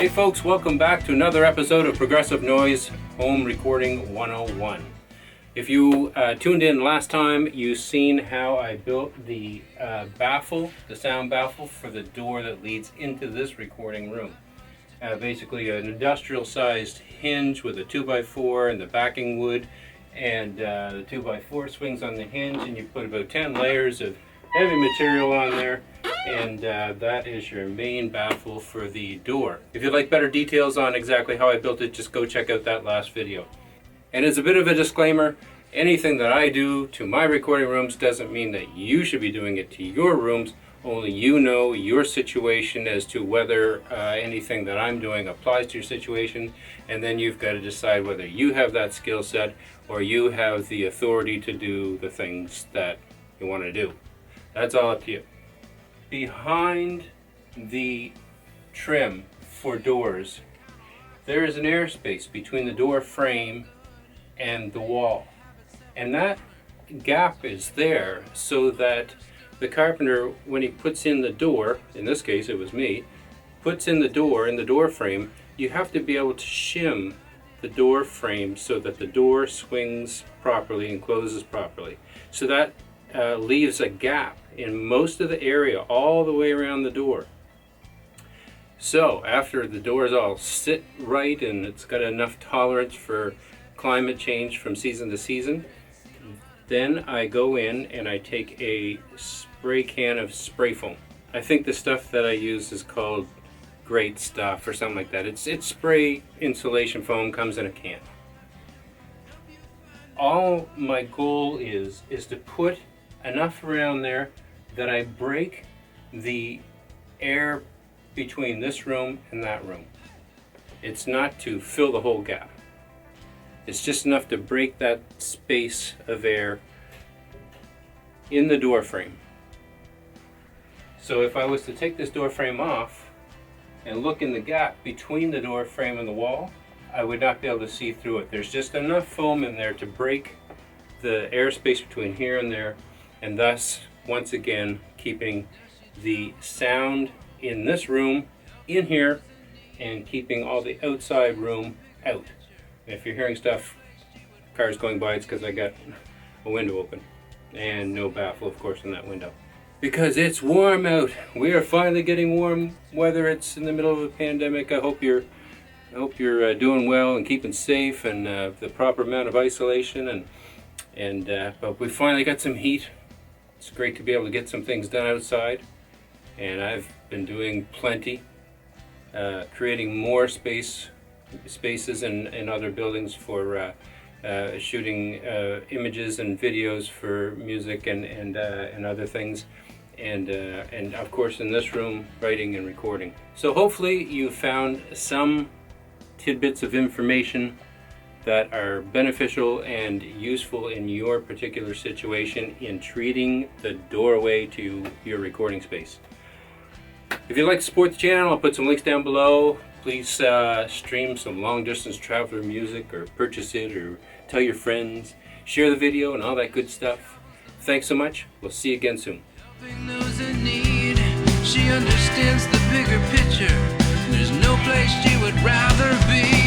Hey folks, welcome back to another episode of Progressive Noise Home Recording 101. If you tuned in last time, you've seen how I built the baffle, the sound baffle for the door that leads into this recording room. Basically an industrial sized hinge with a 2x4 and the backing wood, and the 2x4 swings on the hinge, and you put about 10 layers of heavy material on there, and that is your main baffle for the door. If you'd like better details on exactly how I built it, just go check out that last video. And as a bit of a disclaimer, anything that I do to my recording rooms doesn't mean that you should be doing it to your rooms. Only you know your situation as to whether anything that I'm doing applies to your situation, and then you've got to decide whether you have that skill set or you have the authority to do the things that you want to do. That's all up to you. Behind the trim for doors, there is an airspace between the door frame and the wall. And that gap is there so that the carpenter, when he puts in the door, in this case it was me, puts in the door frame, you have to be able to shim the door frame so that the door swings properly and closes properly. So that leaves a gap in most of the area all the way around the door. So after the doors all sit right and it's got enough tolerance for climate change from season to season, then I go in and I take a spray can of spray foam. I think the stuff that I use is called Great Stuff or something like that. It's spray insulation foam, comes in a can. All my goal is to put enough around there that I break the air between this room and that room. It's not to fill the whole gap. It's just enough to break that space of air in the door frame. So if I was to take this door frame off and look in the gap between the door frame and the wall, I would not be able to see through it. There's just enough foam in there to break the airspace between here and there, and thus, once again, keeping the sound in this room in here and keeping all the outside room out. If you're hearing stuff, cars going by, it's because I got a window open and no baffle, of course, in that window. Because it's warm out. We are finally getting warm weather. It's in the middle of a pandemic. I hope you're doing well and keeping safe and the proper amount of isolation. But we finally got some heat. It's great to be able to get some things done outside, and I've been doing plenty, creating more spaces in other buildings for shooting images and videos for music and other things, and of course in this room, writing and recording. So hopefully you found some tidbits of information that are beneficial and useful in your particular situation in treating the doorway to your recording space. If you'd like to support the channel, I'll put some links down below. Please stream some Long Distance Traveller music, or purchase it, or tell your friends, share the video and all that good stuff. Thanks so much. We'll see you again soon. She understands the bigger picture. There's no place she would rather be.